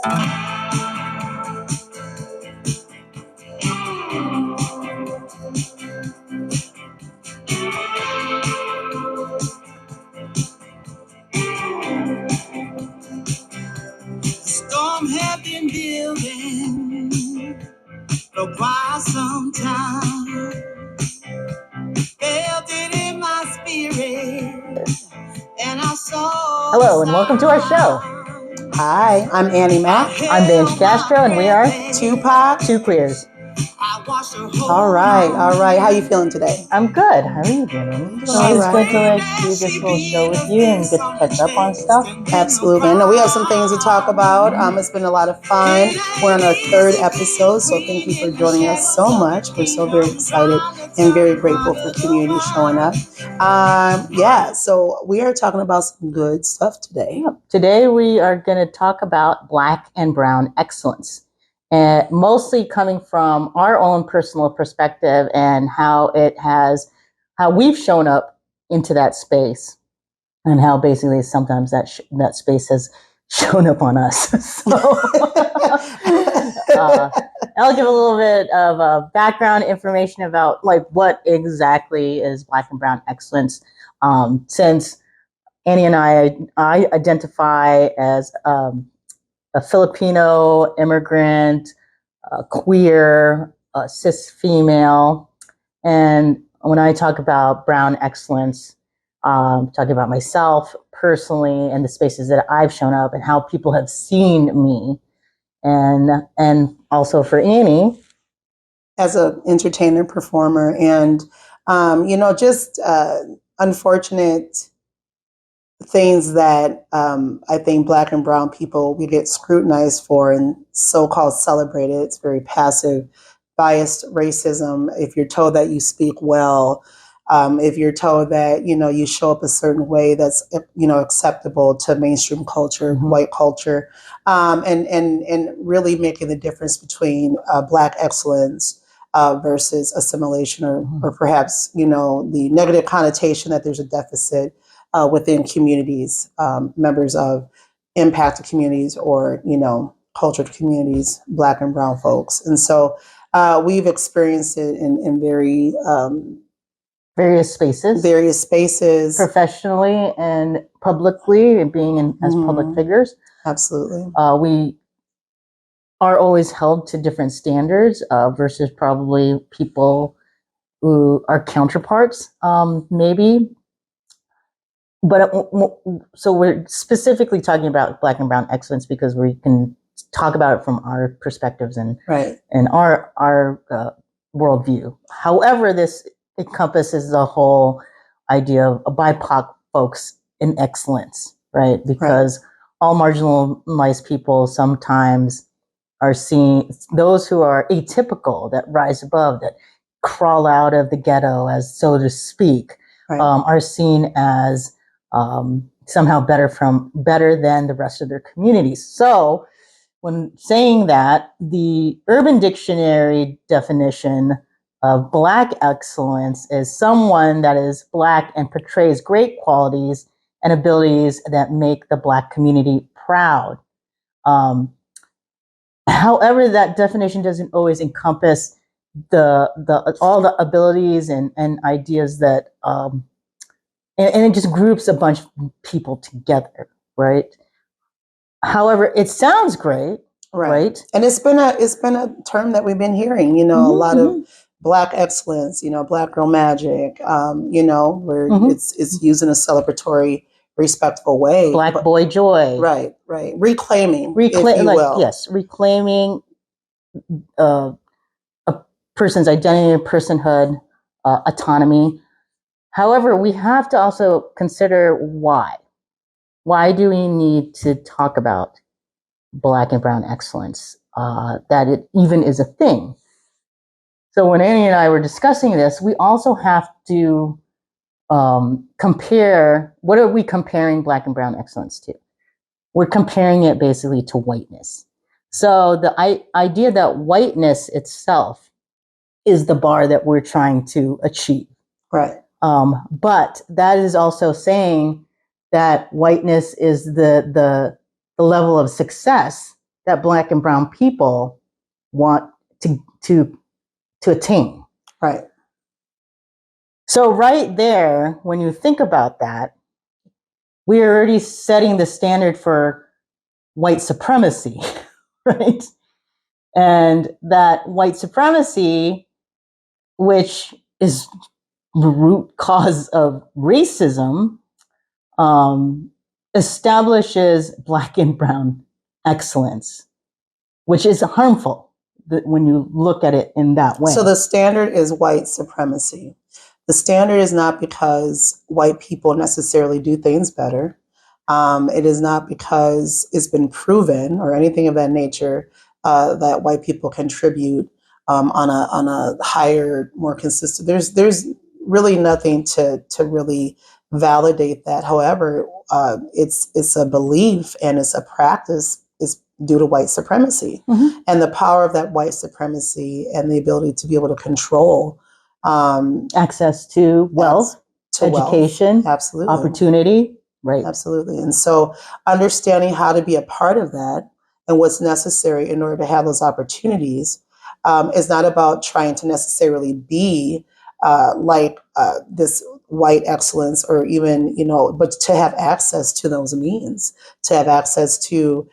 Storm have been building for quite some time. Felt it in my spirit, and I saw. Hello, and welcome to our show. Hi, I'm Annie Mack. I'm Vangie Castro, and we are 2POC2QUEERS. All right. How you feeling today? I'm good. How are you doing? It's always good to do this little show with you and get to catch up on stuff. Absolutely. I know we have some things to talk about. It's been a lot of fun. We're on our 3rd episode, so thank you for joining us so much. We're so very excited and very grateful for community showing up. So we are talking about some good stuff today. Yeah. Today we are going to talk about Black and Brown excellence. And mostly coming from our own personal perspective and how we've shown up into that space, and how basically sometimes that space has shown up on us. So I'll give a little bit of background information about like what exactly is Black and Brown excellence. Since Annie and I identify as a Filipino immigrant, queer, cis female. And when I talk about Brown excellence, I'm talking about myself personally and the spaces that I've shown up and how people have seen me. And also for Annie. As an entertainer, performer, and, just unfortunate things that I think Black and Brown people, we get scrutinized for and so-called celebrated. It's very passive, biased racism. If you're told that you speak well, if you're told that, you show up a certain way that's, acceptable to mainstream culture, white culture, and really making the difference between Black excellence versus assimilation or perhaps, the negative connotation that there's a deficit within communities, members of impacted communities or, cultured communities, Black and Brown folks. And so we've experienced it in various spaces, professionally and publicly, and being as public figures. Absolutely. We are always held to different standards versus probably people who are counterparts, maybe. But so we're specifically talking about Black and Brown excellence because we can talk about it from our perspectives and our worldview. However, this encompasses the whole idea of BIPOC folks in excellence, right? Because all marginalized people sometimes are seen, those who are atypical, that rise above, that crawl out of the ghetto, as so to speak, are seen as somehow better than the rest of their communities. So when saying that, the Urban Dictionary definition of Black excellence is someone that is Black and portrays great qualities and abilities that make the Black community proud. However, that definition doesn't always encompass all the abilities and ideas that and it just groups a bunch of people together, right? However, it sounds great, right? And it's been a term that we've been hearing, a lot of Black excellence, Black girl magic, where it's used in a celebratory, respectful way. Black boy joy. Right. Reclaiming, if you will. Yes, reclaiming a person's identity, personhood, autonomy. However, we have to also consider why. Why do we need to talk about Black and Brown excellence, that it even is a thing? So when Annie and I were discussing this, we also have to compare, what are we comparing Black and Brown excellence to? We're comparing it basically to whiteness. So the idea that whiteness itself is the bar that we're trying to achieve. Right. But that is also saying that whiteness is the level of success that Black and brown people want to attain. Right. So right there, when you think about that, we're already setting the standard for white supremacy, right? And that white supremacy, which is the root cause of racism, establishes Black and brown excellence, which is harmful when you look at it in that way. So the standard is white supremacy. The standard is not because white people necessarily do things better. It is not because it's been proven or anything of that nature that white people contribute on a higher, more consistent. There's really nothing to really validate that. However, it's a belief and it's a practice. Is due to white supremacy and the power of that white supremacy and the ability to be able to control access to wealth, education, absolutely, opportunity, right? Absolutely. And so understanding how to be a part of that and what's necessary in order to have those opportunities is not about trying to necessarily be like this white excellence or even, but to have access to those means, to have access to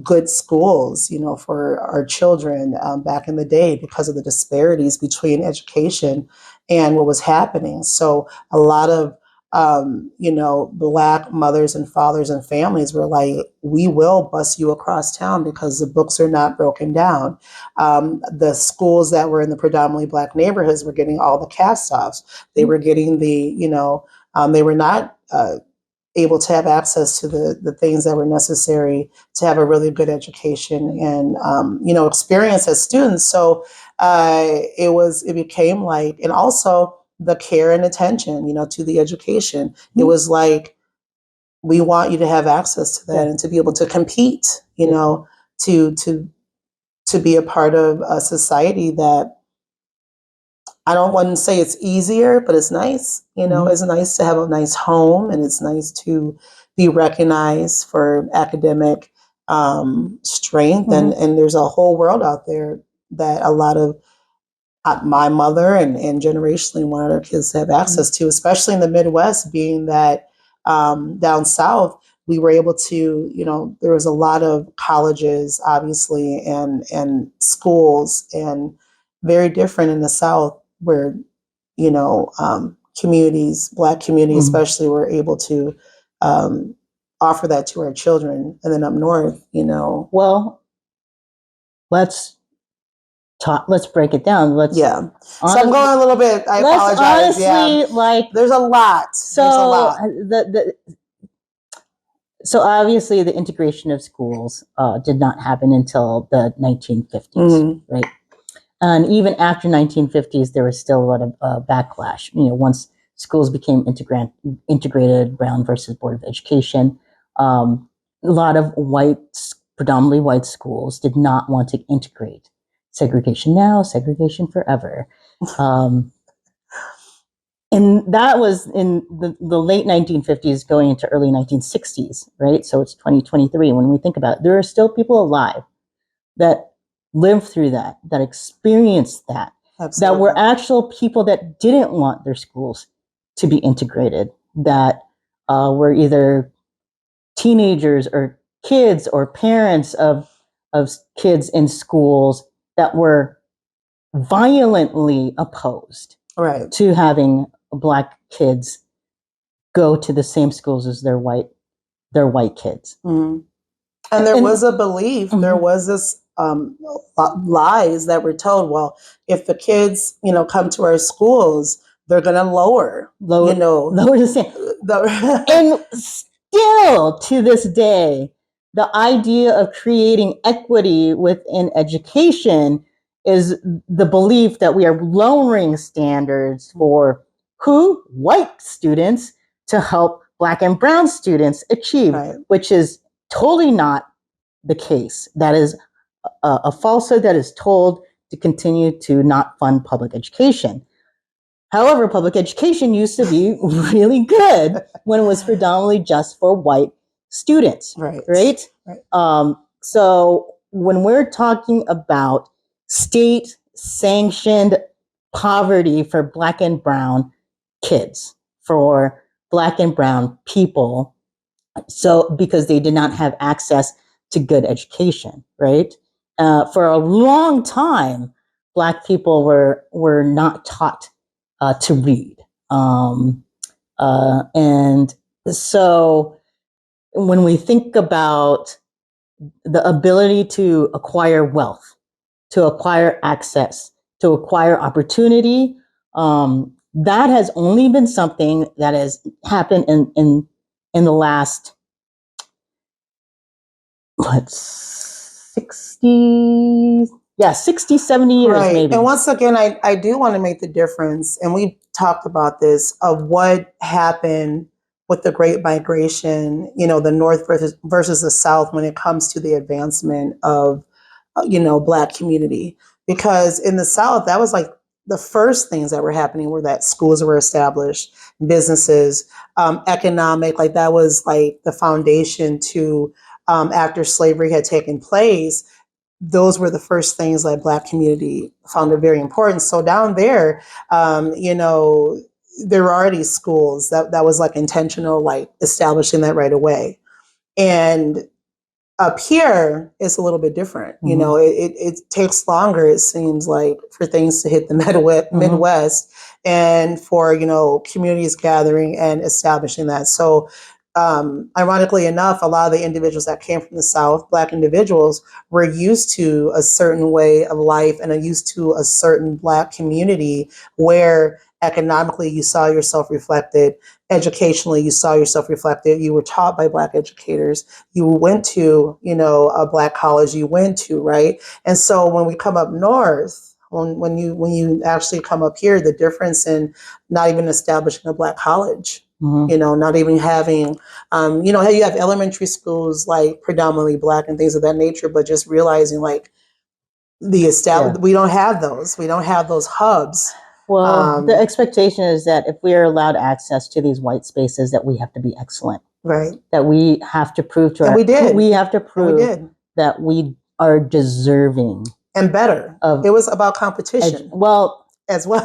good schools, for our children back in the day because of the disparities between education and what was happening. So a lot of Black mothers and fathers and families were like, we will bus you across town because the books are not broken down. The schools that were in the predominantly Black neighborhoods were getting all the cast-offs. They were getting they were not able to have access to the things that were necessary to have a really good education and experience as students. So it became like, and also the care and attention, to the education. It was like, we want you to have access to that and to be able to compete, to be a part of a society that I don't want to say it's easier, but it's nice. It's nice to have a nice home and it's nice to be recognized for academic strength. And there's a whole world out there that a lot of my mother and generationally wanted our kids to have access to, especially in the Midwest, being that down south, we were able to, there was a lot of colleges, obviously, and schools, and very different in the South where, communities, Black communities especially, were able to offer that to our children. And then up north, Well, let's break it down. So I'm going a little bit. I apologize. Honestly, there's a lot. So obviously the integration of schools did not happen until the 1950s, right? And even after 1950s, there was still a lot of backlash. Once schools became integrated, Brown versus Board of Education, a lot of predominantly white schools did not want to integrate. Segregation now, segregation forever. And that was in the late 1950s going into early 1960s, right? So it's 2023. When we think about it, there are still people alive that lived through that experienced that, that were actual people that didn't want their schools to be integrated, that were either teenagers or kids or parents of kids in schools that were violently opposed to having Black kids go to the same schools as their white kids. And there was a belief, there was this lies that were told, well, if the kids, come to our schools, they're going to lower the standard. And still to this day, the idea of creating equity within education is the belief that we are lowering standards for white students to help Black and brown students achieve, which is totally not the case. That is a falsehood that is told to continue to not fund public education. However, public education used to be really good when it was predominantly just for white students, right? So when we're talking about state sanctioned poverty for Black and brown kids, for Black and brown people, so because they did not have access to good education, right? For a long time, Black people were not taught to read, and so when we think about the ability to acquire wealth, to acquire access, to acquire opportunity, that has only been something that has happened in the last, what, 60, yeah, 60, 70 years, Right. maybe. And once again, I do want to make the difference, and we talked about this, of what happened with the Great Migration, the North versus the South when it comes to the advancement of, Black community. Because in the South, that was like the first things that were happening were that schools were established, businesses, economic, like that was like the foundation to, after slavery had taken place, those were the first things that Black community found it very important. So down there, there were already schools that was like intentional, like establishing that right away. And up here, it's a little bit different. Mhm. It takes longer, it seems like, for things to hit the Midwest and for, communities gathering and establishing that. So, ironically enough, a lot of the individuals that came from the South, Black individuals, were used to a certain way of life and are used to a certain Black community where economically you saw yourself reflected, educationally you saw yourself reflected, you were taught by Black educators, you went to, a Black college you went to, right? And so when we come up north, when you actually come up here, the difference in not even establishing a Black college, not even having, how you have elementary schools like predominantly Black and things of that nature, but just realizing like we don't have those hubs. Well, the expectation is that if we are allowed access to these white spaces, that we have to be excellent. Right. That we have to prove to we have to prove that we are deserving and better. It was about competition. As well. It was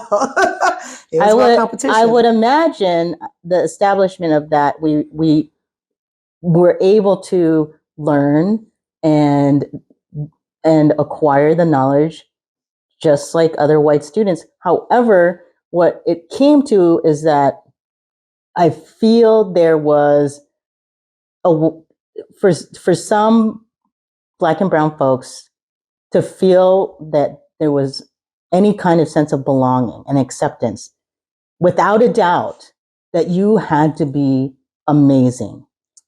about competition. I would imagine the establishment of that, we were able to learn and acquire the knowledge just like other white students. However, what it came to is that I feel there was for some Black and brown folks to feel that there was any kind of sense of belonging and acceptance, without a doubt, that you had to be amazing.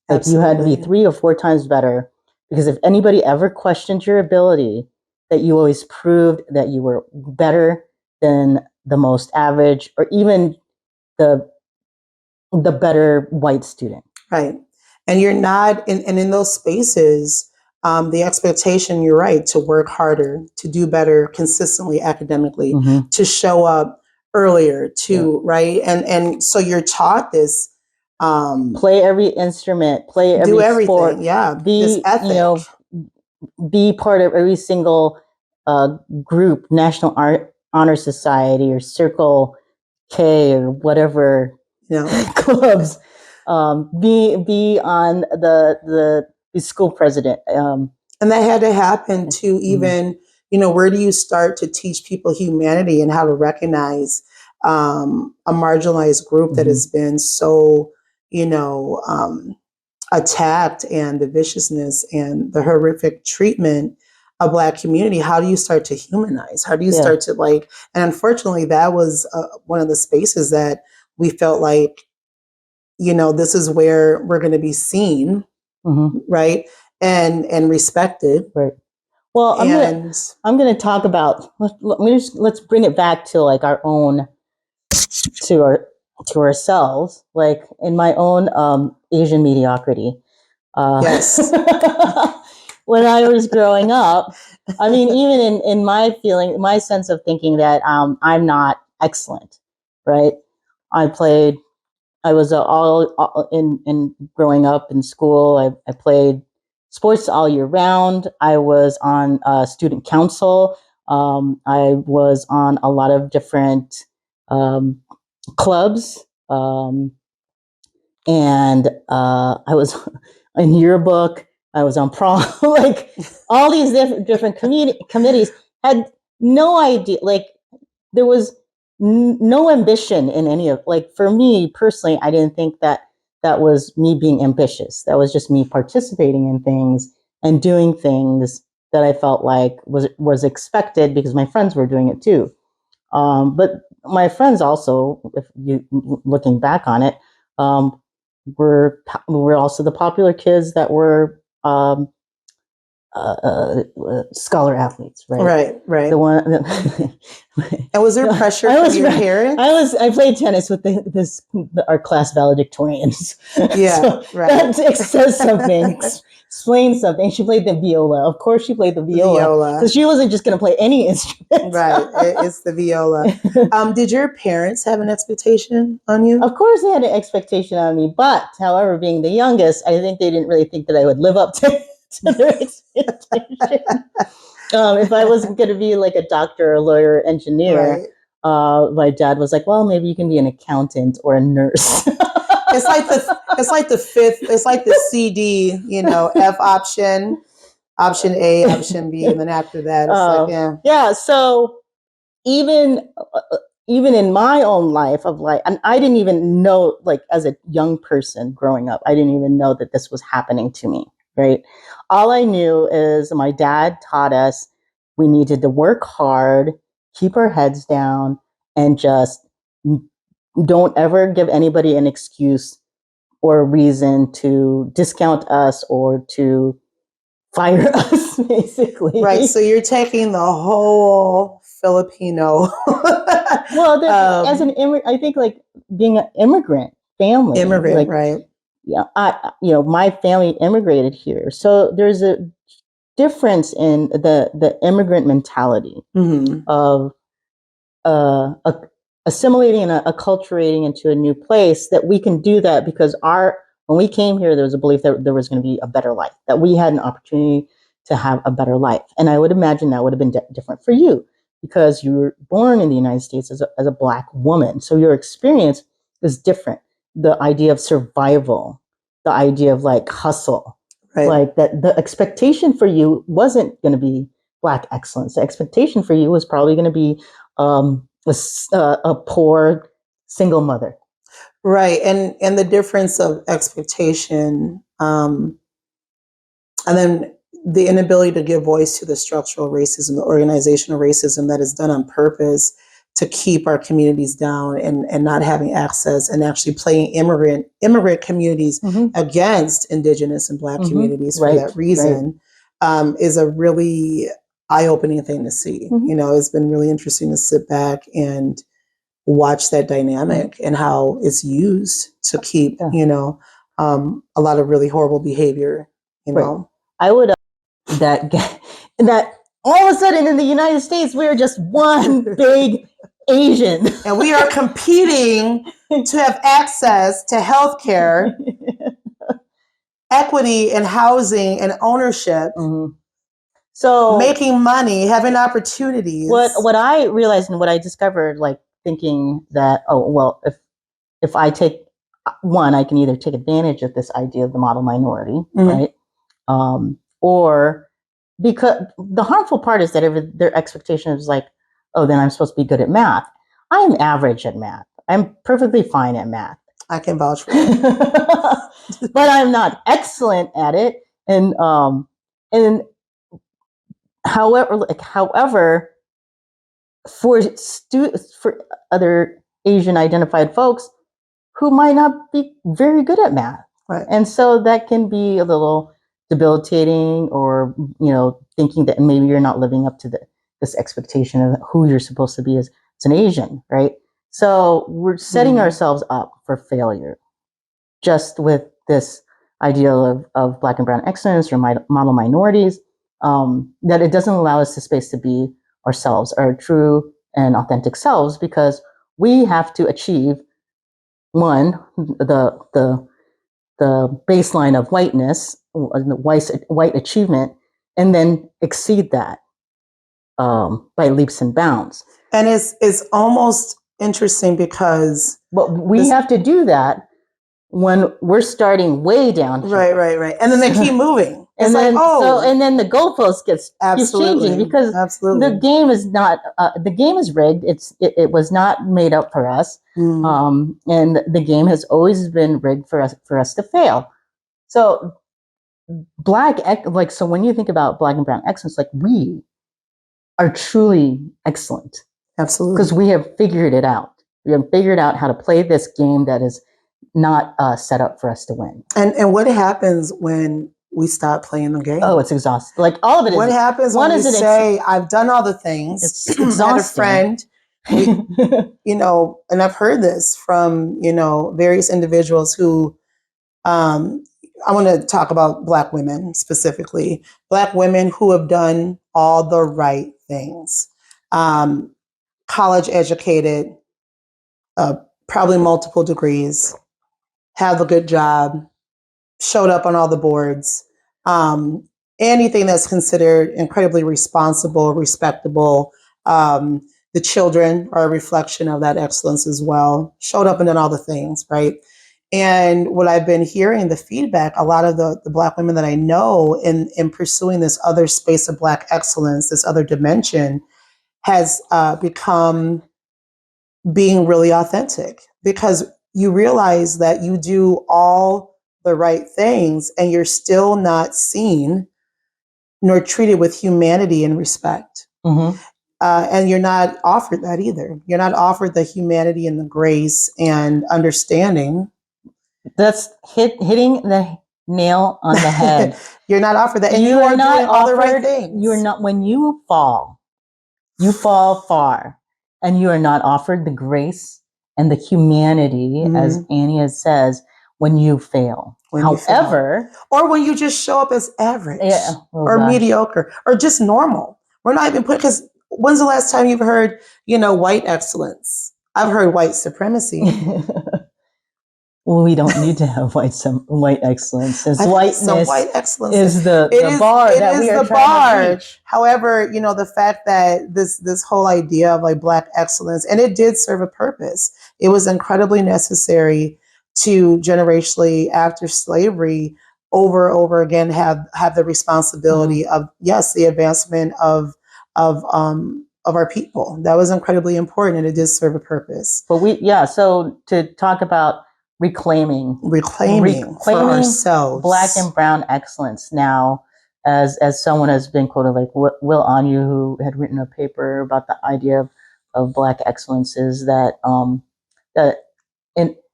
Like Absolutely. You had to be 3 or 4 times better, because if anybody ever questioned your ability, that you always proved that you were better than the most average or even the better white student. Right. And you're not, and in those spaces, the expectation, you're right, to work harder, to do better consistently academically, to show up earlier, right? And so you're taught this. Play every instrument, play every do everything, sport, this ethic. Be part of every single group, National Honor Society or Circle K or whatever clubs. Be on the school president. And that had to happen to even, where do you start to teach people humanity and how to recognize a marginalized group that has been so, attacked, and the viciousness and the horrific treatment of Black community? How do you start to humanize? How do you start to and unfortunately that was one of the spaces that we felt like, this is where we're going to be seen, right? And respected. Right. Well, I'm gonna talk about, let's bring it back to like our own, to ourselves, like in my own Asian mediocrity. Yes. When I was growing up, I mean, even in my feeling, my sense of thinking that I'm not excellent, right? I was all in growing up in school. I played sports all year round. I was on student council. I was on a lot of different clubs. And I was in yearbook. I was on prom. Like all these different committees. Had no idea. Like there was no ambition in any of. Like for me personally, I didn't think that was me being ambitious. That was just me participating in things and doing things that I felt like was expected because my friends were doing it too. But my friends also, if you looking back on it, we're also the popular kids that were scholar athletes, right? Right. The one. And was there pressure from your parents? I played tennis with our class valedictorians. Yeah, so right. That says something. Explain something. She played the viola. Of course, she played the viola because she wasn't just going to play any instrument. Right, it's the viola. Did your parents have an expectation on you? Of course, they had an expectation on me, but however, being the youngest, I think they didn't really think that I would live up to their expectation. If I was going to be like a doctor, a lawyer, engineer, right. My dad was like, "Well, maybe you can be an accountant or a nurse." It's like the CD, F option A, option B, and then after that, it's yeah. So even in my own life of like, and I didn't even know, like as a young person growing up, I didn't even know that this was happening to me. Right. All I knew is my dad taught us we needed to work hard, keep our heads down, and just don't ever give anybody an excuse or a reason to discount us or to fire us, basically. Right. So you're taking the whole Filipino. Well, as an immigrant, I think like being an immigrant family. Like, right. Yeah, my family immigrated here, so there's a difference in the immigrant mentality of assimilating and acculturating into a new place. That we can do that because when we came here, there was a belief that there was going to be a better life, that we had an opportunity to have a better life. And I would imagine that would have been different for you because you were born in the United States as a Black woman. So your experience is different. The idea of survival, the idea of like hustle, right. Like that the expectation for you wasn't going to be Black excellence. The expectation for you was probably going to be a poor single mother. Right. And the difference of expectation, and then the inability to give voice to the structural racism, the organizational racism that is done on purpose to keep our communities down and not having access, and actually playing immigrant communities against Indigenous and Black communities for that reason, is a really eye-opening thing to see. It's been really interesting to sit back and watch that dynamic and how it's used to keep, a lot of really horrible behavior, know. I would that all of a sudden in the United States, we're just one big Asian. And we are competing to have access to healthcare, equity and housing and ownership. So making money, having opportunities. What I realized and what I discovered, like thinking that, if I take one, I can either take advantage of this idea of the model minority, right? Or because the harmful part is that their expectation is like, oh, then I'm supposed to be good at math. I'm average at math. I'm perfectly fine at math. I can vouch for that. But I'm not excellent at it. And however, for other Asian identified folks who might not be very good at math. Right. And so that can be a little debilitating, or, thinking that maybe you're not living up to this expectation of who you're supposed to be as an Asian, right? So we're setting ourselves up for failure just with this idea of Black and brown excellence or model minorities, that it doesn't allow us the space to be ourselves, our true and authentic selves, because we have to achieve, one, the the baseline of whiteness, the white achievement, and then exceed that by leaps and bounds. And it's almost interesting because but we have to do that when we're starting way down here. Right. And then they keep moving. It's and like, then, and then the goalpost keeps changing because the game is not the game is rigged. It was not made up for us, and the game has always been rigged for us to fail. So so when you think about Black and brown excellence, like we are truly excellent. Absolutely, because we have figured it out. We have figured out how to play this game that is not set up for us to win. And what happens when we stop playing the game? Oh, it's exhausting. Like all of it. What happens when you say, "I've done all the things"? It's exhausting. I had a friend, and I've heard this from various individuals who. I want to talk about Black women specifically. Black women who have done all the right things. College educated, probably multiple degrees, have a good job, showed up on all the boards, anything that's considered incredibly responsible, respectable. The children are a reflection of that excellence as well, showed up and done all the things, right? And what I've been hearing, the feedback, a lot of the Black women that I know in pursuing this other space of Black excellence, this other dimension, has become being really authentic, because you realize that you do all the right things and you're still not seen nor treated with humanity and respect. And you're not offered that either. You're not offered the humanity and the grace and understanding. That's hitting the nail on the head. You're not offered that. And you are not doing all the right things. You're not, when you fall far, and you are not offered the grace and the humanity, as Anya says, when you fail. However, or when you just show up as average mediocre or just normal. We're not even because when's the last time you've heard, white excellence? I've heard white supremacy. Well, we don't need to have white excellence. Whiteness white excellence is the bar that we are trying to reach. However, the fact that this whole idea of like Black excellence, and it did serve a purpose. It was incredibly necessary to generationally after slavery over again have the responsibility of the advancement of our people. That was incredibly important, and it did serve a purpose. But so to talk about reclaiming for ourselves Black and brown excellence now, as someone has been quoted, like Will Anyu, who had written a paper about the idea of Black excellence, is that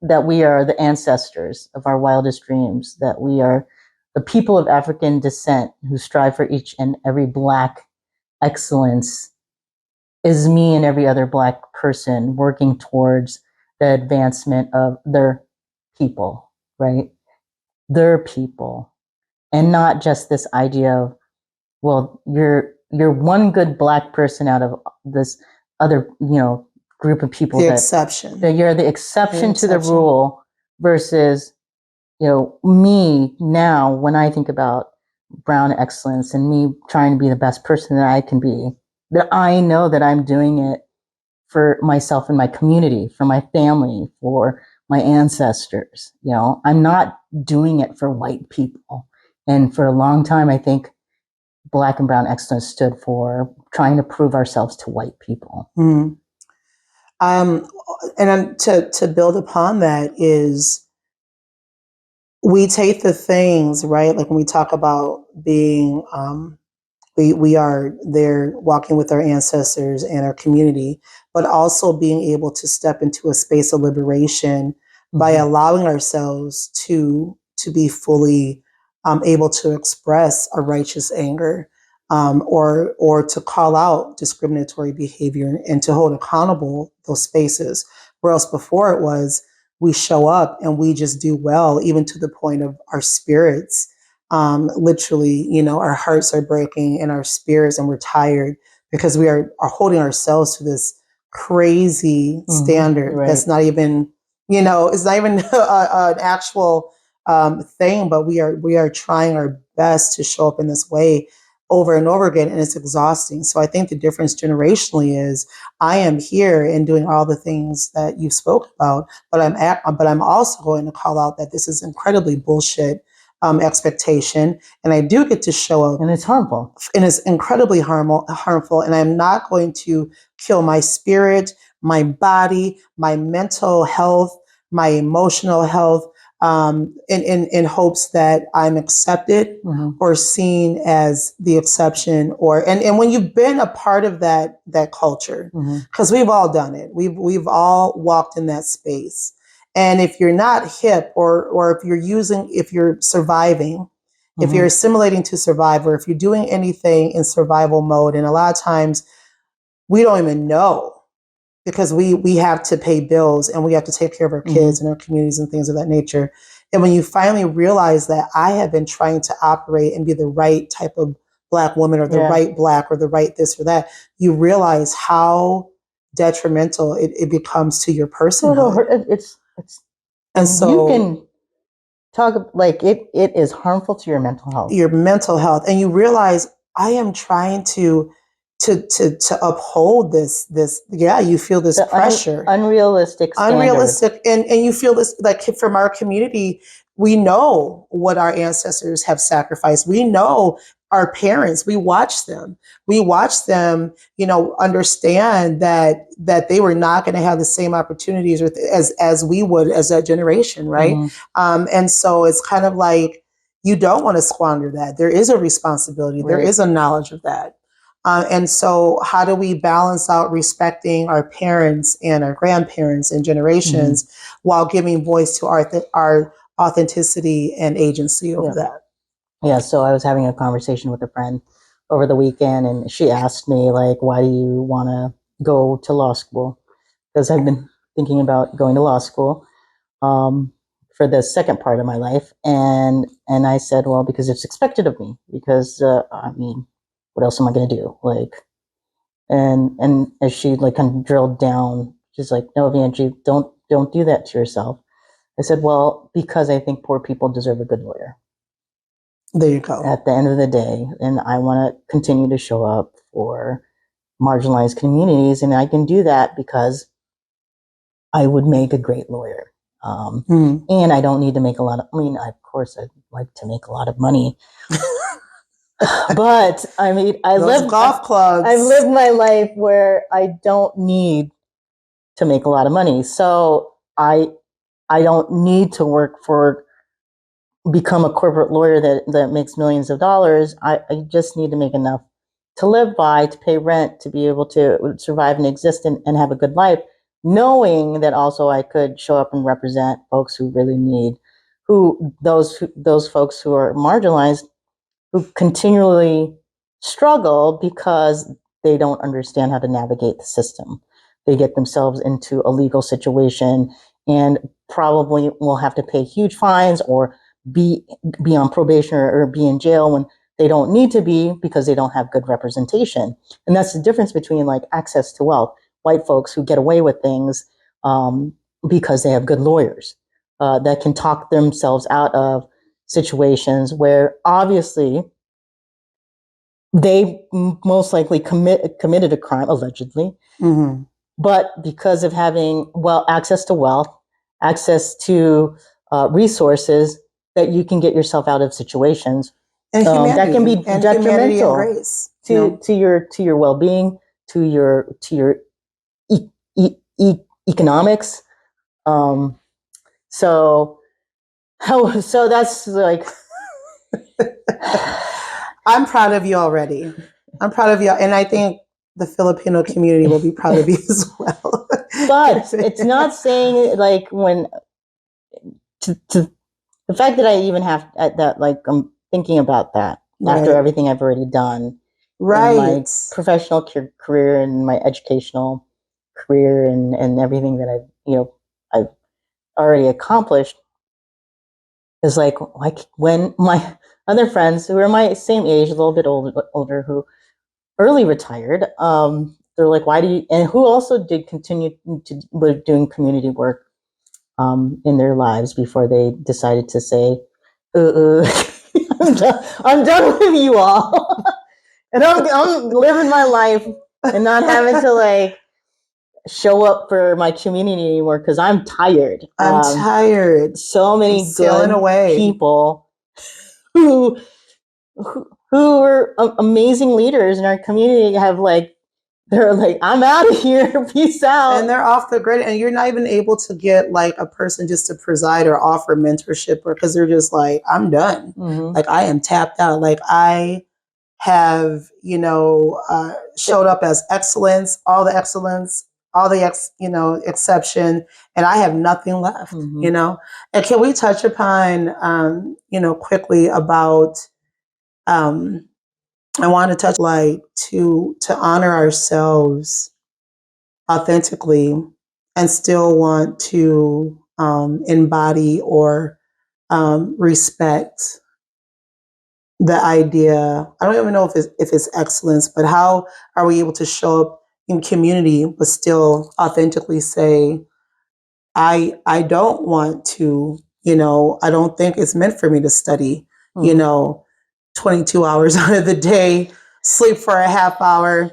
that we are the ancestors of our wildest dreams, that we are the people of African descent who strive for each and every Black excellence is me and every other Black person working towards the advancement of their people, right? Their people. And not just this idea of, well, you're one good Black person out of this other, group of people. That you're the exception to the rule versus, me now, when I think about brown excellence and me trying to be the best person that I can be, that I know that I'm doing it for myself and my community, for my family, for my ancestors. I'm not doing it for white people. And for a long time, I think Black and brown excellence stood for trying to prove ourselves to white people. And to build upon that is, we take the things, right? Like when we talk about being, we are there walking with our ancestors and our community, but also being able to step into a space of liberation by allowing ourselves to be fully able to express a righteous anger, or to call out discriminatory behavior and to hold accountable those spaces. Whereas before it was, we show up and we just do well, even to the point of our spirits. Literally, our hearts are breaking and our spirits, and we're tired because we are holding ourselves to this crazy standard. Right. That's not even, it's not even an actual thing, but we are trying our best to show up in this way over and over again, and it's exhausting. So I think the difference generationally is I am here and doing all the things that you spoke about, but I'm also going to call out that this is incredibly bullshit expectation, and I do get to show up, and it's harmful, and it's incredibly harmful, and I'm not going to kill my spirit, my body, my mental health, my emotional health, in hopes that I'm accepted or seen as the exception, and when you've been a part of that culture, because we've all done it, we've all walked in that space, and if you're not hip, or if you're surviving, if you're assimilating to survive, or if you're doing anything in survival mode, and a lot of times we don't even know, because we have to pay bills and we have to take care of our kids and our communities and things of that nature. And when you finally realize that I have been trying to operate and be the right type of Black woman, or the right Black, or the right this or that, you realize how detrimental it becomes to your personhood. And so you can talk like it is harmful to your mental health. Your mental health. And you realize I am trying to uphold this, you feel this pressure, unrealistic, and you feel this, like, from our community, we know what our ancestors have sacrificed. We know our parents, we watch them, understand that they were not going to have the same opportunities as we would as that generation. Right. And so it's kind of like, you don't want to squander that. There is a responsibility. There is a knowledge of that. And so how do we balance out respecting our parents and our grandparents and generations while giving voice to our authenticity and agency over that? Yeah. So I was having a conversation with a friend over the weekend, and she asked me, like, why do you want to go to law school? Because I've been thinking about going to law school for the second part of my life. And I said, well, because it's expected of me, because what else am I going to do? Like, and as she like kind of drilled down, she's like, no, Vangie, don't do that to yourself. I said, well, because I think poor people deserve a good lawyer. There you go. At the end of the day, and I want to continue to show up for marginalized communities, and I can do that because I would make a great lawyer. And I don't need to make a lot of, of course I'd like to make a lot of money. But I live golf clubs. I've lived my life where I don't need to make a lot of money. So I don't need to become a corporate lawyer that makes millions of dollars. I just need to make enough to live by, to pay rent, to be able to survive and exist and have a good life, knowing that also I could show up and represent folks who really need, those folks who are marginalized, who continually struggle because they don't understand how to navigate the system. They get themselves into a legal situation and probably will have to pay huge fines or be on probation or be in jail when they don't need to be because they don't have good representation. And that's the difference between like access to wealth. White folks who get away with things because they have good lawyers that can talk themselves out of situations where obviously they most likely committed a crime, allegedly, but because of having access to wealth, access to resources, that you can get yourself out of situations and that can be detrimental to your well-being, to your economics. So that's like. I'm proud of you already. I'm proud of you. And I think the Filipino community will be proud of you as well. But it's not saying like to the fact that I even have that, like, I'm thinking about that after everything I've already done. Right. In my professional career and my educational career and everything that I've already accomplished is like when my other friends who are my same age, a little bit older, who early retired, they're like, why do you, and who also did continue to were doing community work in their lives before they decided to say, I'm done with you all. And I'm living my life and not having to like show up for my community anymore because I'm tired. I'm tired. So many sailing good away. people who are amazing leaders in our community have like, they're like, I'm out of here. Peace out. And they're off the grid. And you're not even able to get like a person just to preside or offer mentorship, or because they're just like, I'm done. Mhm. Like I am tapped out. Like I have, showed up as excellence, all the exception, and I have nothing left, Mhm. And can we touch upon, quickly about, I want to touch like to honor ourselves authentically and still want to embody or respect the idea. I don't even know if it's excellence, but how are we able to show up in community but still authentically say, I don't want to, I don't think it's meant for me to study, 22 hours out of the day, sleep for a half hour,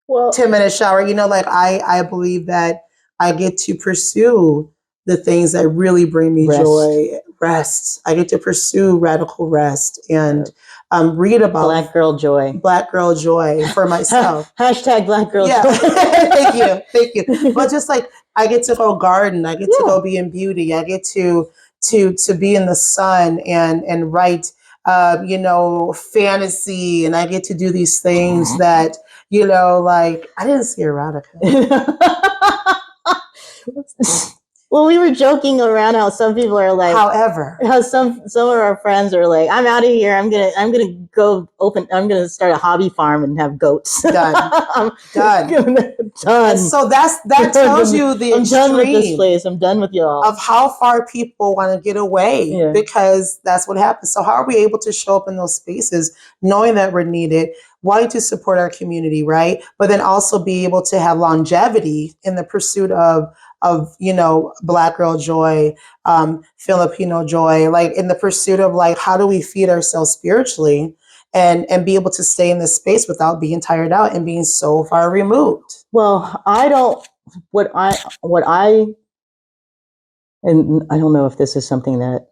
10-minute shower, like I believe that I get to pursue the things that really bring me joy, rest. I get to pursue radical rest and read about Black girl joy for myself. Hashtag Black girl joy. Thank you. But just like I get to go garden, I get to go be in beauty, I get to be in the sun and write fantasy, and I get to do these things that like I didn't see erotica. Well, we were joking around how some people are like, however, how some of our friends are like, I'm out of here. I'm gonna start a hobby farm and have goats. Done. Done. And so that tells you the I'm extreme done with this place. I'm done with y'all. Of how far people want to get away because that's what happens. So how are we able to show up in those spaces knowing that we're needed, wanting to support our community, right? But then also be able to have longevity in the pursuit of Black girl joy, Filipino joy, like in the pursuit of like, how do we feed ourselves spiritually and be able to stay in this space without being tired out and being so far removed? Well, and I don't know if this is something that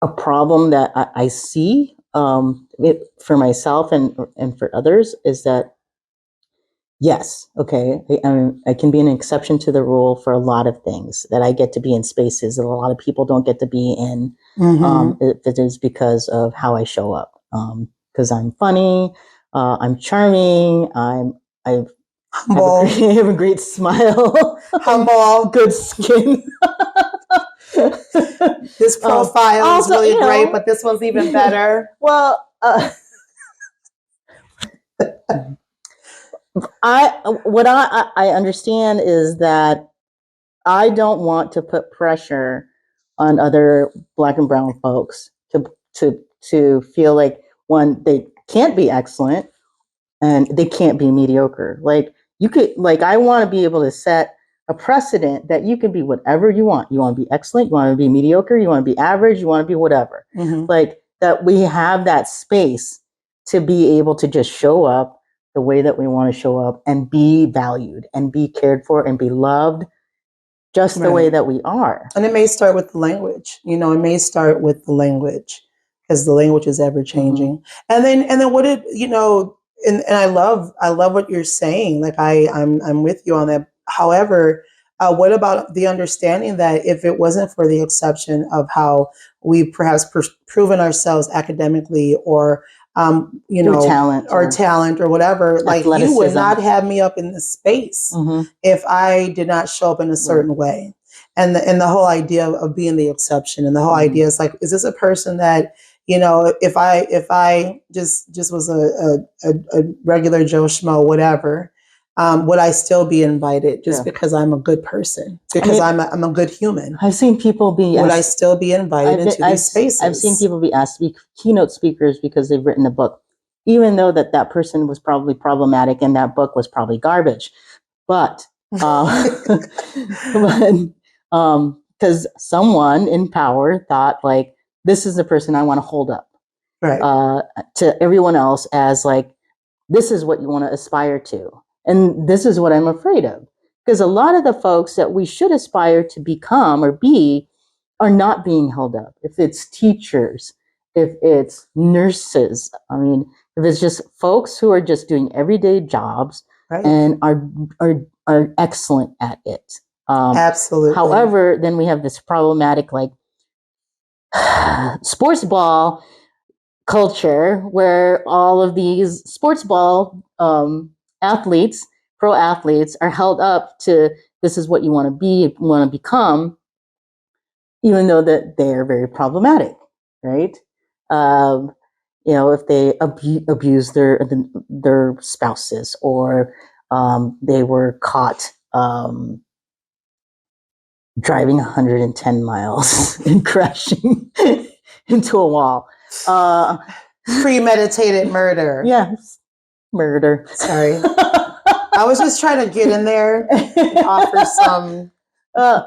a problem that I see for myself and for others is that, yes, okay, I can be an exception to the rule for a lot of things, that I get to be in spaces that a lot of people don't get to be in. It is because of how I show up, because I'm funny, I'm charming, I have a great smile, humble, good skin. This profile is really great, but this one's even better. Well, I understand is that I don't want to put pressure on other Black and brown folks to feel like, one, they can't be excellent and they can't be mediocre. Like you could, like, I want to be able to set a precedent that you can be whatever you want. You want to be excellent, you want to be mediocre, you want to be average, you want to be whatever. Like that we have that space to be able to just show up the way that we want to show up and be valued and be cared for and be loved just the way that we are. And it may start with the language, it may start with the language because the language is ever changing. And then what it, and I love what you're saying. Like I'm with you on that. However, what about the understanding that if it wasn't for the exception of how we perhaps proven ourselves academically or talent or whatever, like you would not have me up in this space if I did not show up in a certain way. And the whole idea of being the exception, and the whole idea is like, is this a person that, if I just was a regular Joe Schmo, whatever, would I still be invited just because I'm a good person, because I'm a good human? I've seen people be would I still be invited into these spaces? I've seen people be asked to be keynote speakers because they've written a book, even though that person was probably problematic and that book was probably garbage. But Because someone in power thought like, this is the person I want to hold up to everyone else as like, this is what you want to aspire to. And this is what I'm afraid of. Because a lot of the folks that we should aspire to become or be are not being held up. If it's teachers, if it's nurses, I mean, if it's just folks who are just doing everyday jobs and are excellent at it. Absolutely. However, then we have this problematic like sports ball culture where all of these sports ball athletes, pro athletes, are held up to this is what you want to be, want to become, even though that they are very problematic, right? If they abuse their spouses, or they were caught driving 110 miles and crashing into a wall. Premeditated murder. Yes, murder. Sorry. I was just trying to get in there and offer some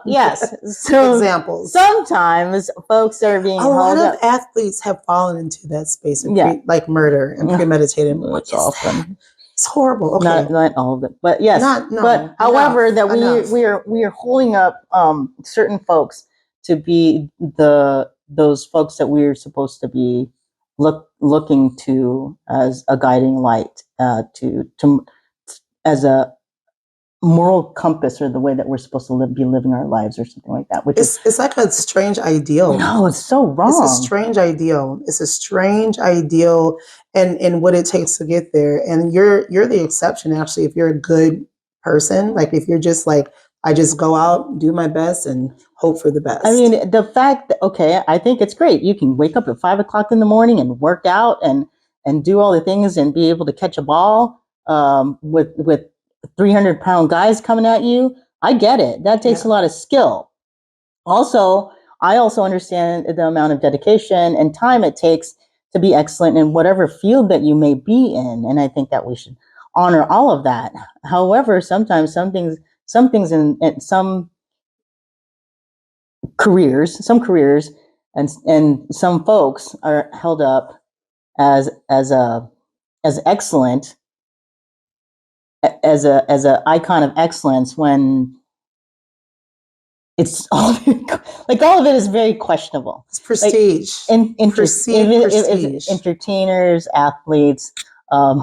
yes. So examples. Sometimes folks are being a lot of up. athletes have fallen into that space of like murder and premeditated murder. It's often. It's horrible. Okay. Not all of them, but yes. However, that we are holding up certain folks to be those folks that we're supposed to be looking to as a guiding light, to as a moral compass, or the way that we're supposed to be living our lives, or something like that. Which it's like a strange ideal. No, it's so wrong. It's a strange ideal. It's a strange ideal, and what it takes to get there. And you're the exception, actually. If you're a good person, like if you're just like, I just go out, do my best, and hope for the best. I mean, the fact that, I think it's great. You can wake up at 5 o'clock in the morning and work out and do all the things and be able to catch a ball with 300-pound guys coming at you. I get it. That takes a lot of skill. Also, I also understand the amount of dedication and time it takes to be excellent in whatever field that you may be in. And I think that we should honor all of that. However, sometimes some things in some careers and some folks are held up as excellent, as a icon of excellence, when it's all like all of it is very questionable. It's prestige, prestige. Entertainers, athletes,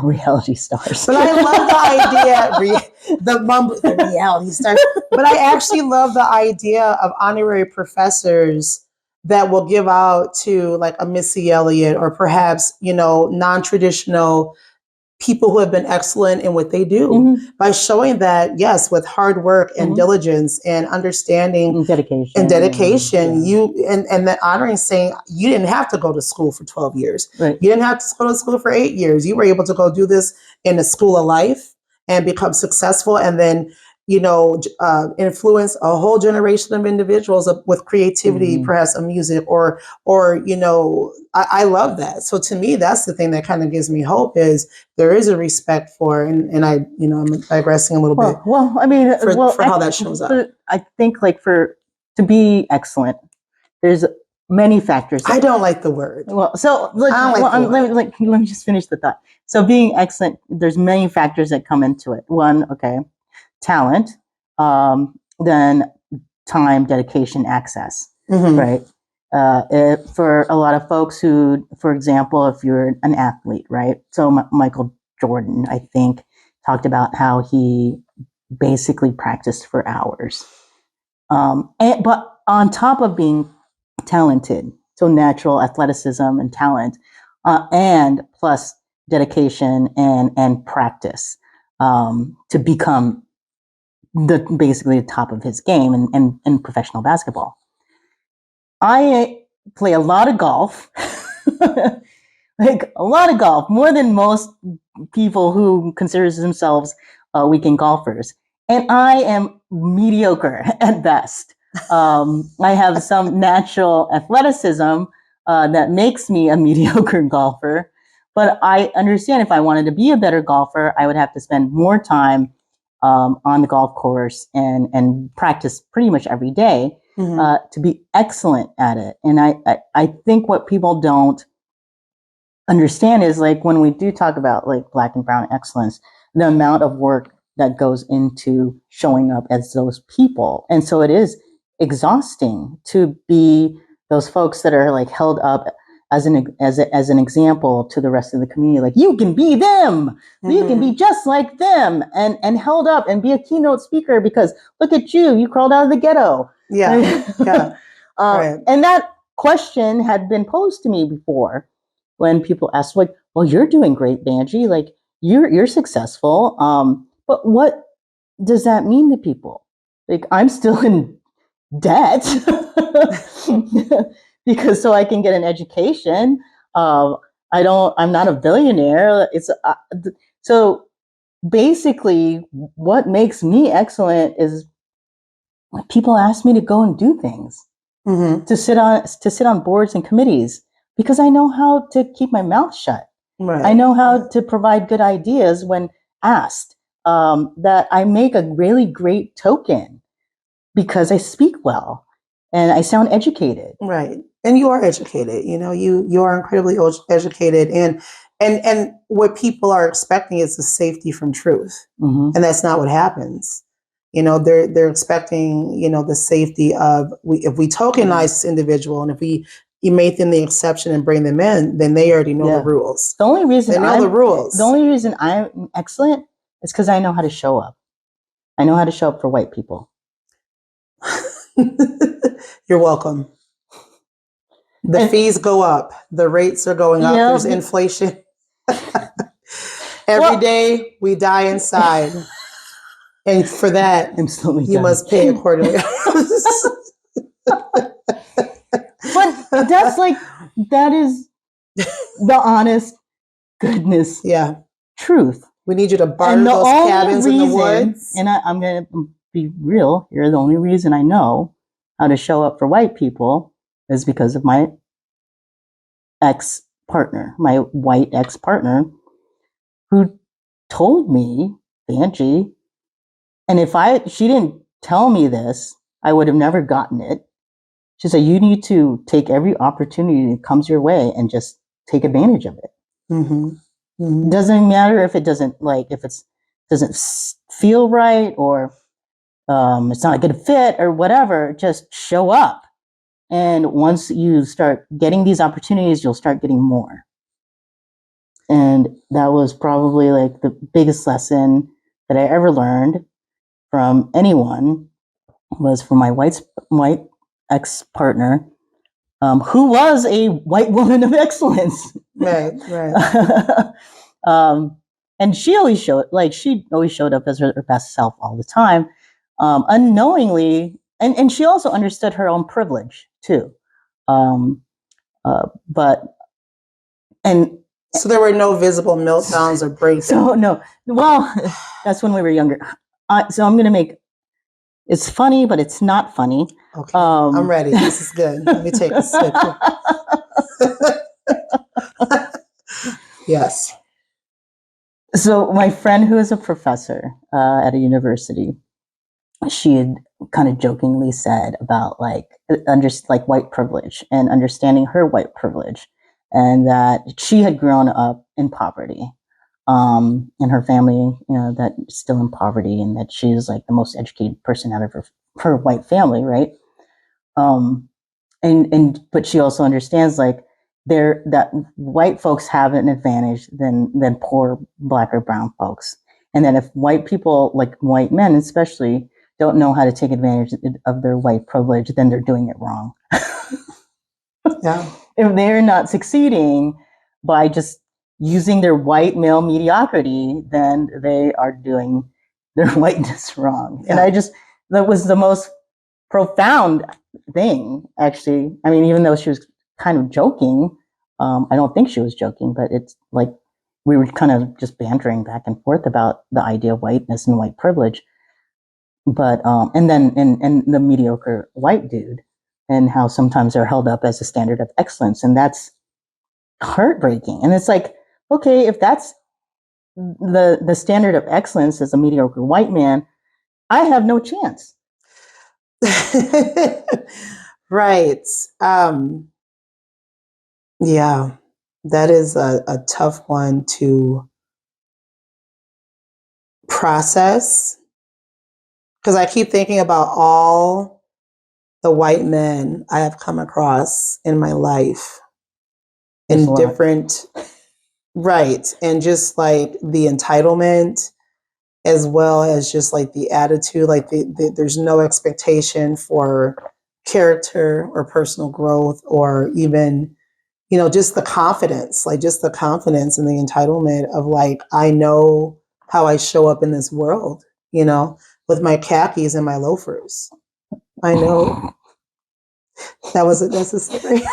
reality stars. But I love the idea, the reality stars. But I actually love the idea of honorary professors that will give out to like a Missy Elliott, or perhaps non-traditional people who have been excellent in what they do, by showing that, yes, with hard work and diligence and understanding and dedication, and that honoring, saying you didn't have to go to school for 12 years. Right. You didn't have to go to school for 8 years. You were able to go do this in the school of life and become successful, and then influence a whole generation of individuals with creativity, perhaps of music, or I love that. So to me, that's the thing that kind of gives me hope, is there is a respect for, and I'm digressing a little bit. Well, I mean, for how that shows up. I think to be excellent, there's many factors. I don't like the word. Well, so let me just finish the thought. So being excellent, there's many factors that come into it. One, talent, then time, dedication, access, right? For a lot of folks who, for example, if you're an athlete, right? So Michael Jordan, I think, talked about how he basically practiced for hours. But on top of being talented, so natural athleticism and talent, and plus dedication and practice, to become basically the top of his game in professional basketball. I play a lot of golf, more than most people who consider themselves weekend golfers. And I am mediocre at best. I have some natural athleticism that makes me a mediocre golfer. But I understand if I wanted to be a better golfer, I would have to spend more time on the golf course and practice pretty much every day to be excellent at it. And I think what people don't understand is like when we do talk about like Black and brown excellence, the amount of work that goes into showing up as those people. And so it is exhausting to be those folks that are like held up as an example to the rest of the community. Like, you can be them, you can be just like them, and held up and be a keynote speaker because look at you, you crawled out of the ghetto. Yeah. Right. And that question had been posed to me before when people ask, like, well, you're doing great, Vangie, like you're successful. But what does that mean to people? Like, I'm still in debt because so I can get an education. I'm not a billionaire. So basically what makes me excellent is when people ask me to go and do things, to sit on boards and committees, because I know how to keep my mouth shut. Right. I know how to provide good ideas when asked. That I make a really great token because I speak well and I sound educated. Right. And you are educated. You know, you are incredibly educated, and what people are expecting is the safety from truth, and that's not what happens. You know, they're expecting, you know, the safety of if we tokenize this individual, and if you make them the exception and bring them in, then they already know the rules. The only reason the rules. The only reason I'm excellent is because I know how to show up. I know how to show up for white people. You're welcome. The fees go up. The rates are going up. There's inflation. Every day we die inside. And for that, you must pay accordingly. But that is the honest goodness truth. We need you to barter those cabins in the woods. And I'm going to be real here. The only reason I know how to show up for white people is because of my ex-partner, my white ex-partner, who told me, Vangie, and she didn't tell me this, I would have never gotten it. She said, you need to take every opportunity that comes your way and just take advantage of it. Doesn't matter if it doesn't feel right or it's not a good fit or whatever, just show up. And once you start getting these opportunities, you'll start getting more. And that was probably like the biggest lesson that I ever learned from anyone, was from my white ex-partner, who was a white woman of excellence. Right. And she always showed up as her best self all the time, unknowingly. And she also understood her own privilege too. So there were no visible meltdowns or breakdowns. So no, well, that's when we were younger. So I'm going to make, it's funny, but it's not funny. Okay, I'm ready. This is good. Let me take a sip. Yes. So my friend, who is a professor at a university, she had kind of jokingly said about like white privilege and understanding her white privilege, and that she had grown up in poverty, and her family, you know, that still in poverty, and that she's like the most educated person out of her white family, right? But she also understands like that white folks have an advantage than poor Black or brown folks, and that if white people, like white men especially, don't know how to take advantage of their white privilege, then they're doing it wrong. Yeah. If they're not succeeding by just using their white male mediocrity, then they are doing their whiteness wrong. Yeah. And that was the most profound thing, actually. I mean, even though she was kind of joking, I don't think she was joking, but it's like we were kind of just bantering back and forth about the idea of whiteness and white privilege. But and then the mediocre white dude, and how sometimes they're held up as a standard of excellence, and that's heartbreaking. And it's like, okay, if that's the standard of excellence as a mediocre white man, I have no chance. Right. Yeah, that is a tough one to process, because I keep thinking about all the white men I have come across in my life in different, right, and just like the entitlement, as well as just like the attitude, like there's no expectation for character or personal growth, or even, just the confidence, like just the confidence and the entitlement of like, I know how I show up in this world, with my khakis and my loafers. I know that wasn't necessary.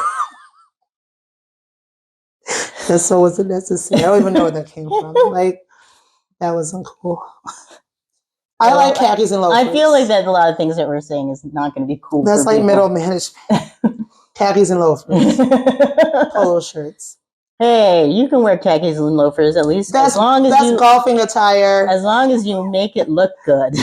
That so wasn't necessary. I don't even know where that came from. Like, that wasn't cool. I like khakis and loafers. I feel like that a lot of things that we're saying is not going to be cool. That's like people. Middle management. Khakis and loafers. Polo shirts. Hey, you can wear khakis and loafers at least that's golfing attire. As long as you make it look good.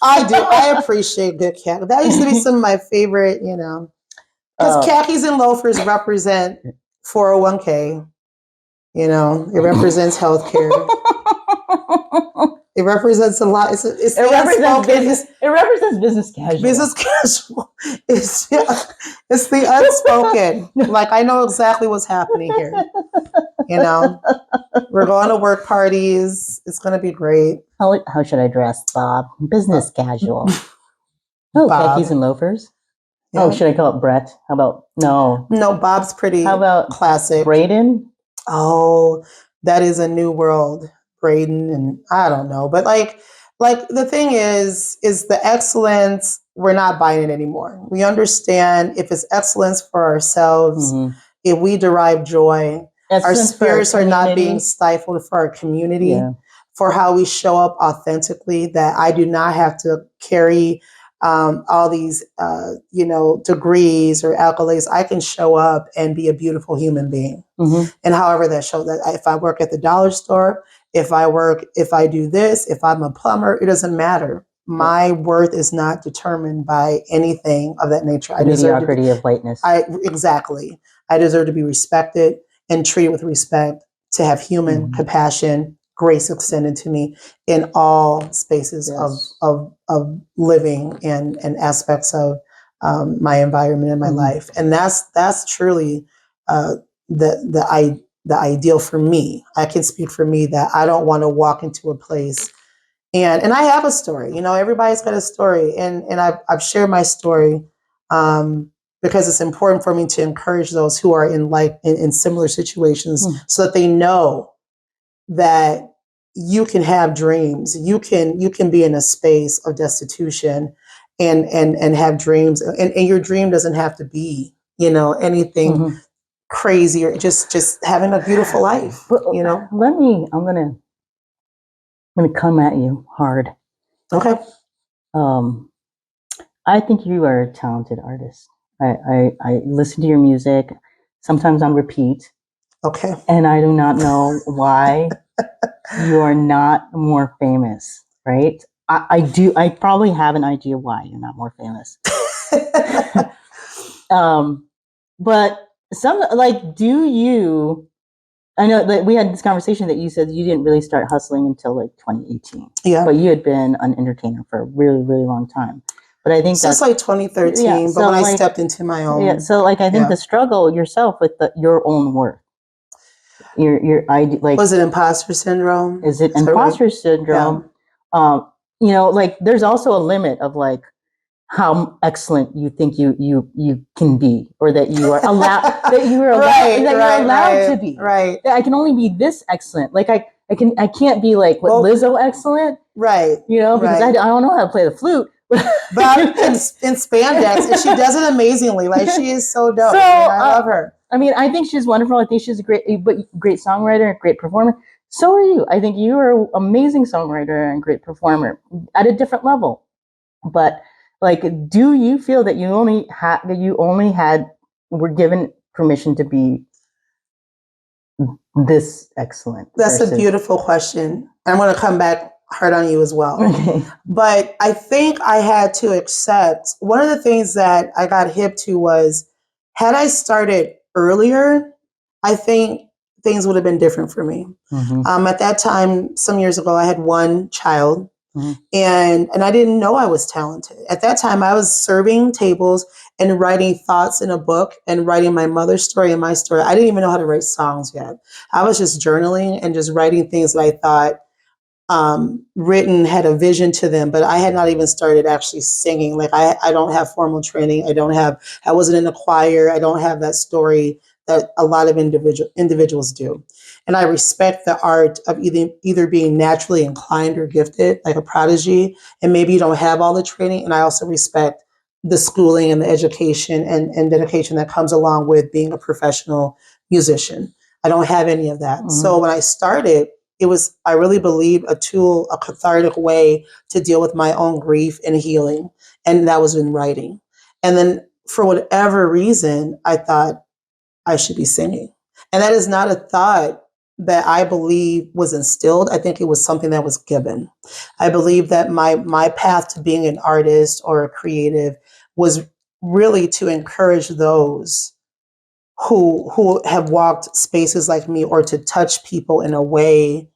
I do. I appreciate good khakis. That used to be some of my favorite, because khakis and loafers represent 401k. It represents healthcare. It represents a lot. It represents business casual. Business casual. It's the unspoken. Like, I know exactly what's happening here. We're going to work parties. It's going to be great. How should I dress, Bob? Business casual. Oh, Bob. Khakis and loafers. Yeah. Oh, should I call it Brett? How about no? No, Bob's pretty. How about classic? Braden. Oh, that is a new world. Braden, and I don't know, but like the thing is the excellence, we're not buying it anymore. We understand if it's excellence for ourselves, if we derive joy, our spirits are not being stifled for our community, for how we show up authentically, that I do not have to carry all these, degrees or accolades. I can show up and be a beautiful human being. And however that shows, that if I work at the dollar store, if I do this, if I'm a plumber, it doesn't matter. My worth is not determined by anything of that nature. The mediocrity of whiteness. Exactly. I deserve to be respected and treated with respect, to have human compassion, grace extended to me in all spaces of living and aspects of my environment and my life. And that's truly the ideal for me. I can speak for me, that I don't want to walk into a place and I have a story. Everybody's got a story, and I've shared my story because it's important for me to encourage those who are in similar situations, so that they know that you can have dreams. You can be in a space of destitution and have dreams, and your dream doesn't have to be anything crazy, or just having a beautiful life. I'm gonna come at you hard. Okay. I think you are a talented artist. I listen to your music, sometimes on repeat. Okay. And I do not know why you are not more famous, right? I probably have an idea why you're not more famous. But I know that we had this conversation that you said you didn't really start hustling until like 2018. Yeah. But you had been an entertainer for a really, really long time. But I think since like 2013, but when I stepped into my own. Yeah. So I think the struggle yourself with your own worth. Was it imposter syndrome? Is it imposter syndrome? Yeah. There's also a limit of like how excellent you think you can be, or that you are allowed you're allowed to be. Right. I can only be this excellent. Like I can't be like Lizzo excellent. Right. Because I don't know how to play the flute. But in spandex, and she does it amazingly. Like, she is so dope. So, I love her. I mean, I think she's wonderful. I think she's a great songwriter, a great performer. So are you. I think you are an amazing songwriter and great performer at a different level. But do you feel that you were given permission to be this excellent? That's versus... a beautiful question. I'm going to come back hard on you as well. Okay. But I think I had to accept, one of the things that I got hip to was, had I started earlier, I think things would have been different for me. At that time, some years ago, I had one child. And I didn't know I was talented. At that time, I was serving tables and writing thoughts in a book and writing my mother's story and my story. I didn't even know how to write songs yet. I was just journaling and just writing things that I thought written had a vision to them, but I had not even started actually singing. Like I don't have formal training. I wasn't in a choir. I don't have that story that a lot of individuals do. And I respect the art of either being naturally inclined or gifted, like a prodigy, and maybe you don't have all the training. And I also respect the schooling and the education and dedication that comes along with being a professional musician. I don't have any of that. So when I started, it was, I really believe, a tool, a cathartic way to deal with my own grief and healing. And that was in writing. And then for whatever reason, I thought I should be singing. And that is not a thought that I believe was instilled. I think it was something that was given. I believe that my path to being an artist or a creative was really to encourage those who have walked spaces like me, or to touch people in a way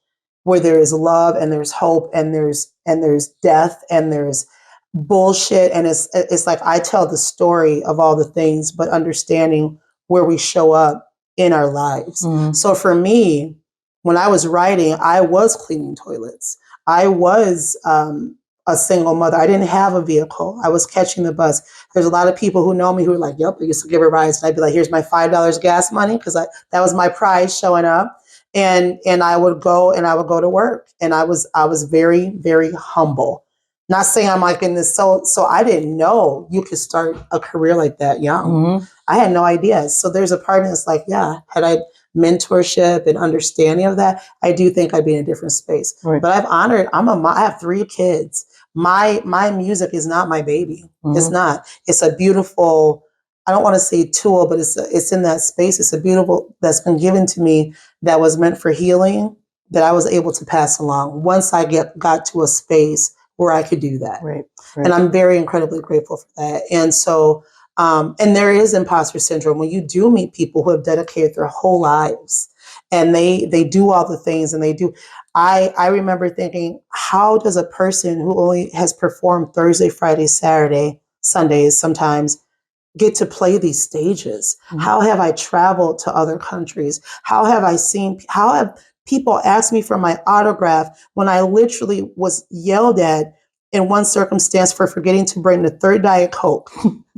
where there is love and there's hope and there's death and there's bullshit. And it's like I tell the story of all the things, but understanding where we show up in our lives. So for me, when I was writing, I was cleaning toilets. I was a single mother. I didn't have a vehicle. I was catching the bus. There's a lot of people who know me who are like, yep, I used to give her rides. And I'd be like, here's my $5 gas money, because that was my prize showing up. And I would go to work. And I was very, very humble. Not saying I'm like in this, so I didn't know you could start a career like that young. I had no idea. So there's a part of me that's like, yeah, had I mentorship and understanding of that, I do think I'd be in a different space. Right. But I have 3 kids. My music is not my baby. It's not. It's a beautiful, I don't want to say tool, but it's in that space. It's a beautiful, that's been given to me, that was meant for healing, that I was able to pass along once I got to a space where I could do that. Right. And I'm very incredibly grateful for that. And so, and there is imposter syndrome when you do meet people who have dedicated their whole lives and they do all the things and they do. I remember thinking, how does a person who only has performed Thursday, Friday, Saturday, Sundays sometimes get to play these stages? How have I traveled to other countries? How have people asked me for my autograph when I literally was yelled at in one circumstance for forgetting to bring the 3rd Diet Coke?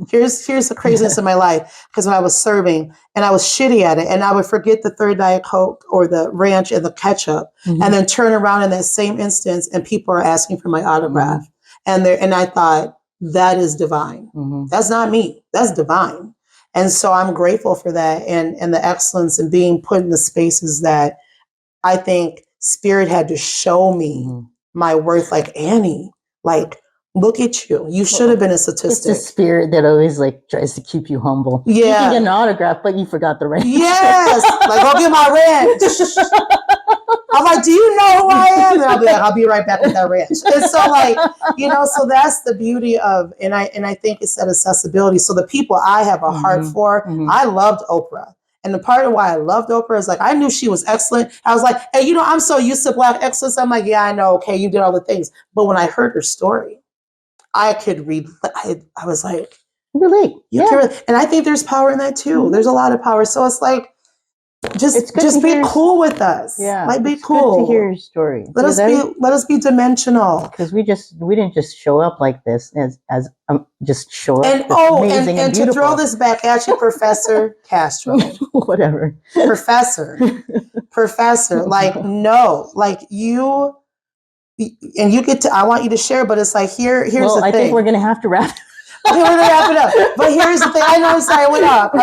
Here's the craziness of my life, because when I was serving and I was shitty at it, and I would forget the 3rd Diet Coke or the ranch and the ketchup, and then turn around in that same instance and people are asking for my autograph. And I thought, that is divine. That's not me. That's divine. And so I'm grateful for that and the excellence in being put in the spaces that I think Spirit had to show me my worth. Like, Annie, like, look at you. You should have been a statistic. It's the Spirit that always like tries to keep you humble. Yeah. You can get an autograph, but you forgot the ranch. Yes. Like, go get my ranch. I'm like, do you know who I am? And I'll be like, I'll be right back with that ranch. And so, like, so that's the beauty of, and I think it's that accessibility. So the people I have a heart for, I loved Oprah. And the part of why I loved Oprah is like, I knew she was excellent. I was like, hey, I'm so used to Black excellence. I'm like, yeah, I know. Okay, you did all the things. But when I heard her story, I could read. I was like, relate. And I think there's power in that too. There's a lot of power. So it's like, just be cool with us. Yeah, like, be cool. Good to hear your story. Let us be dimensional. Because we didn't just show up like this as just show up. And amazing and to throw this back at you, Professor Castro. Whatever. Professor. Like, no, like you, and you get to. I want you to share, but it's like here's the thing. I think we're gonna have to wrap. Okay, we're gonna wrap it up. But here's the thing. I know. I'm sorry. I went up.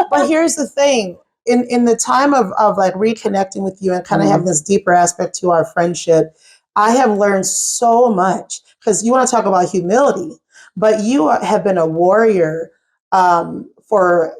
But here's the thing. In the time of like reconnecting with you and kind of having this deeper aspect to our friendship, I have learned so much, because you want to talk about humility, but you have been a warrior for,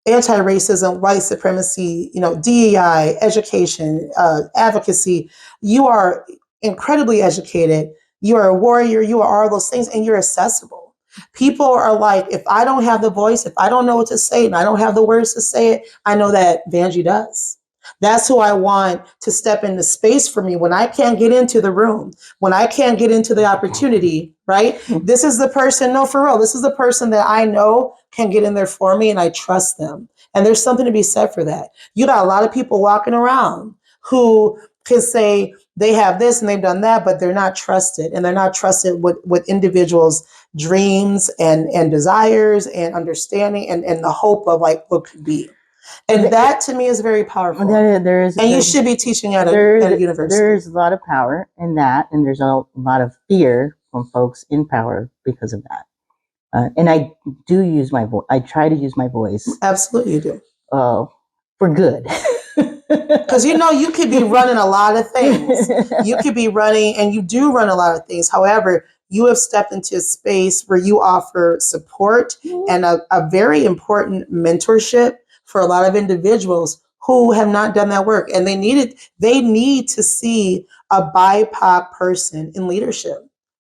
anti-racism, white supremacy, DEI, education, advocacy. You are incredibly educated. You are a warrior. You are all those things, and you're accessible. People are like, if I don't have the voice, if I don't know what to say, and I don't have the words to say it, I know that Vangie does. That's who I want to step into space for me when I can't get into the room, when I can't get into the opportunity, right? This is the person, no, for real, this is the person that I know can get in there for me and I trust them. And there's something to be said for that. You got a lot of people walking around who can say they have this and they've done that, but they're not trusted. And they're not trusted with individuals' dreams and desires and understanding and the hope of like what could be. And that to me is very powerful. And you should be teaching at a university. There's a lot of power in that, and there's a lot of fear from folks in power because of that. And I do use my voice. I try to use my voice. Absolutely, you do. For good. Because you could be running a lot of things. You could be running, and you do run a lot of things. However, you have stepped into a space where you offer support and a very important mentorship for a lot of individuals who have not done that work. And they need to see a BIPOC person in leadership,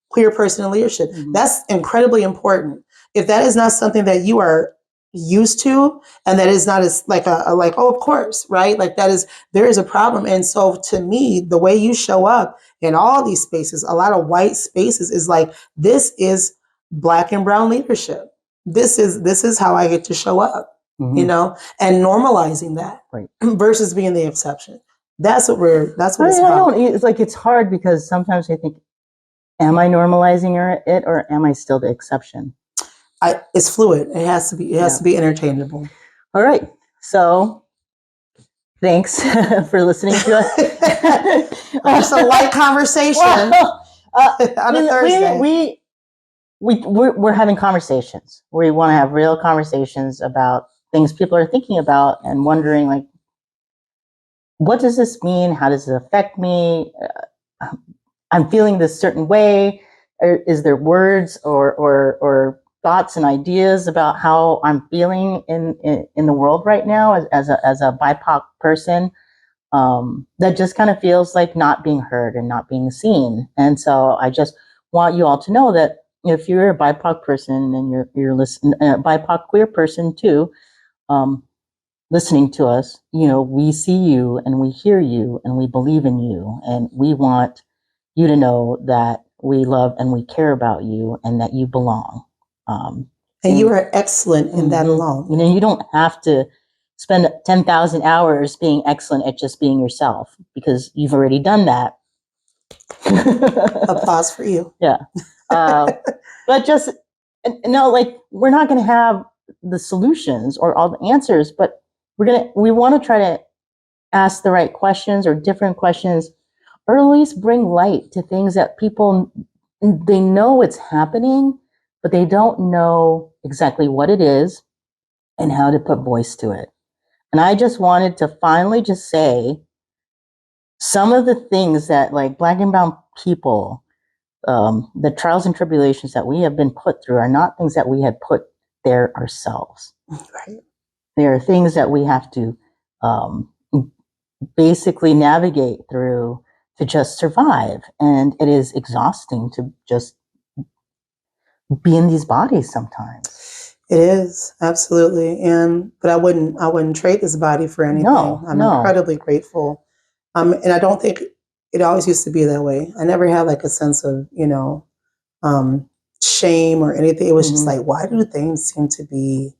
queer person in leadership. Mm-hmm. That's incredibly important. If that is not something that you are used to, and that is not as like oh, of course, right? Like there is a problem. And so to me, the way you show up in all these spaces, a lot of white spaces, is like, this is Black and brown leadership. This is how I get to show up. Mm-hmm. And normalizing that, right, versus being the exception. That's what it's about. It's like, it's hard because sometimes I think, am I normalizing it or am I still the exception? It's fluid. It has to be. It has to be interchangeable. All right. So, thanks for listening to us. Just a light conversation on a Thursday. We're having conversations. We want to have real conversations about things people are thinking about and wondering, like, what does this mean? How does it affect me? I'm feeling this certain way. Is there words or thoughts and ideas about how I'm feeling in the world right now as a BIPOC person that just kind of feels like not being heard and not being seen? And so I just want you all to know that if you're a BIPOC person and you're listening, a BIPOC queer person too, listening to us, we see you and we hear you and we believe in you, and we want you to know that we love and we care about you and that you belong. And you are excellent in that alone. You don't have to spend 10,000 hours being excellent at just being yourself, because you've already done that. Applause for you. Yeah. But just, we're not going to have the solutions or all the answers, but we want to try to ask the right questions or different questions, or at least bring light to things that people, they know it's happening, but they don't know exactly what it is and how to put voice to it. And I just wanted to finally just say some of the things that, like, Black and brown people, the trials and tribulations that we have been put through are not things that we had put there ourselves. Right. They are things that we have to basically navigate through to just survive. And it is exhausting to just be in these bodies sometimes. It is, absolutely. But I wouldn't trade this body for anything. I'm incredibly grateful. And I don't think it always used to be that way. I never had like a sense of, shame or anything. It was just like, why do things seem to be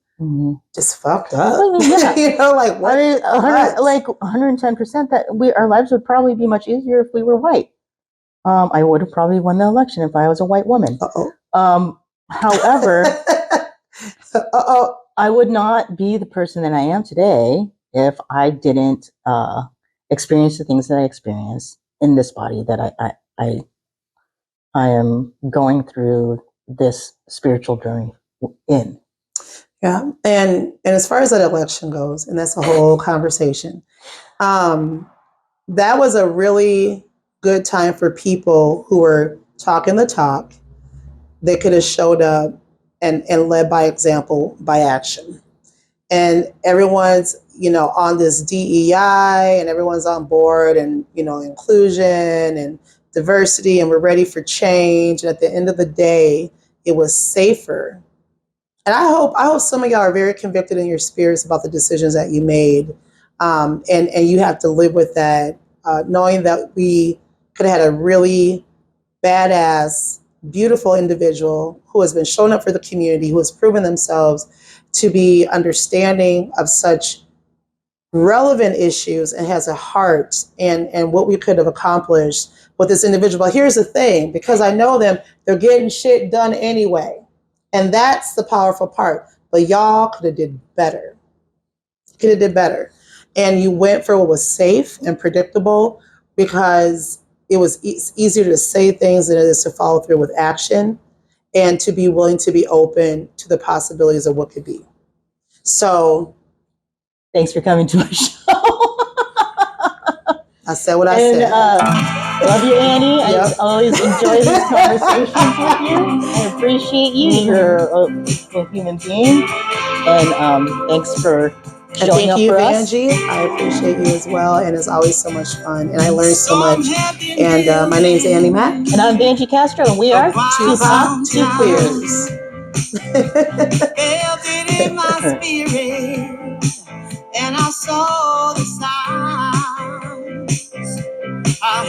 just fucked up? Like what? 110% that our lives would probably be much easier if we were white. I would have probably won the election if I was a white woman. However, I would not be the person that I am today if I didn't experience the things that I experienced in this body that I am going through this spiritual journey in. Yeah, and as far as that election goes, and that's a whole conversation, that was a really good time for people who were talking the talk. They could have showed up and led by example, by action. and everyone's, on this DEI, and everyone's on board, and, inclusion and diversity, and we're ready for change. And at the end of the day, it was safer. And I hope some of y'all are very convicted in your spirits about the decisions that you made. And you have to live with that, knowing that we could have had a really badass, beautiful individual who has been showing up for the community, who has proven themselves to be understanding of such relevant issues and has a heart, and what we could have accomplished with this individual. But here's the thing, because I know them, they're getting shit done anyway. And that's the powerful part. But y'all could have did better. Could have did better. And you went for what was safe and predictable, because it was easier to say things than it is to follow through with action, and to be willing to be open to the possibilities of what could be. So thanks for coming to our show. I said what I said. Love you, Annie. Yep. I always enjoy these conversations with you. I appreciate you. Mm-hmm. You're a beautiful human being. And thanks for showing up for us. Vangie. I appreciate you as well. And it's always so much fun. And I learned so much. And my name's Annie Mack. And I'm Vangie Castro. And we are 2POC2QUEERS. Felt it in my spirit, and I saw the signs. I